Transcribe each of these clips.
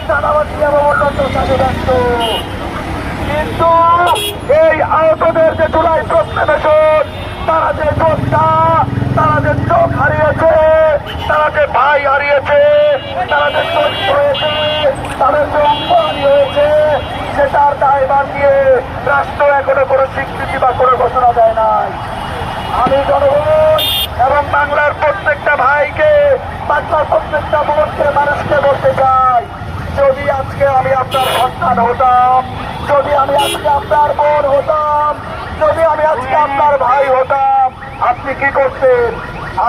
চাঁদাবাজি এবং অন্যান্য কাজে ব্যস্ত। কিন্তু এই আহতদের যে জুলাই প্রশ্নবেশন, তারা যে যোদ্ধা, তারা যে চোখ হারিয়েছে, তারা যে ভাই হারিয়েছে, তারা যে শহীদ হয়েছে, তাদের যে অপরাধী হয়েছে, সেটার দায়ভার নিয়ে রাষ্ট্র এখনো কোনো স্বীকৃতি বা কোনো ঘোষণা দেয় নাই। আমি জনগণ এবং বাংলার প্রত্যেকটা ভাইকে, বাংলার প্রত্যেকটা মানুষকে বলতে চাই, যদি আজকে আমি আপনার সন্তান হতাম, যদি আমি আজকে আপনার বোন হতাম, যদি আমি আজকে আপনার ভাই হতাম, আপনি কি করতেন?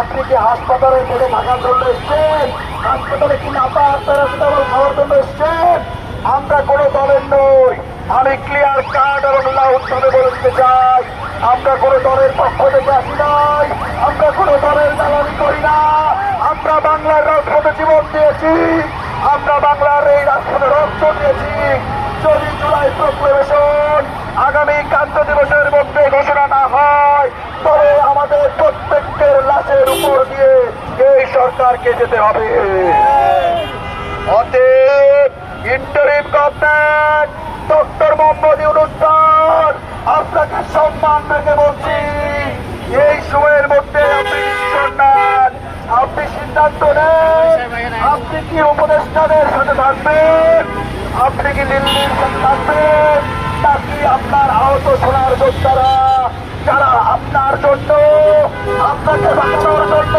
আপনি কি হাসপাতালে থেকে থাকার জন্য এসছেন? হাসপাতালে কি নাপা প্যারাসিটামল খাওয়ার জন্য এসছেন? আমরা কোনো দলের নই। আমি ক্লিয়ার কার্ড এবং লাউড ভাবে বলতে চাই, আমরা কোনো দলের পক্ষ থেকে আসি নাই, আমরা কোনো দলের দালালি করি না। আমরা বাংলার রাজপথে জীবন দিয়েছি, আমরা বাংলার এই রাজপথে রক্ত দিয়েছি। যদি জুলাই প্রক্লেমেশন আগামী কান্ত দিবসের মধ্যে ঘোষণা না হয়, তবে আমাদের প্রত্যেকের লাশের উপর দিয়ে এই সরকারকে যেতে হবে। অতএব interim government doctor Mohammad Yunus sir, আপনাকে সম্মান রেখে বলছি, এই সময়ের মধ্যে আপনি ডিসিশন নেন, আপনি সিদ্ধান্ত নেন। আপনি কি উপদেষ্টাদের সাথে থাকবেন? আপনি কি দিল্লির সাথে থাকবেন? নাকি আপনার আহত সোনার যোদ্ধারা, যারা আপনার জন্য, আপনাকে বাঁচানোর জন্য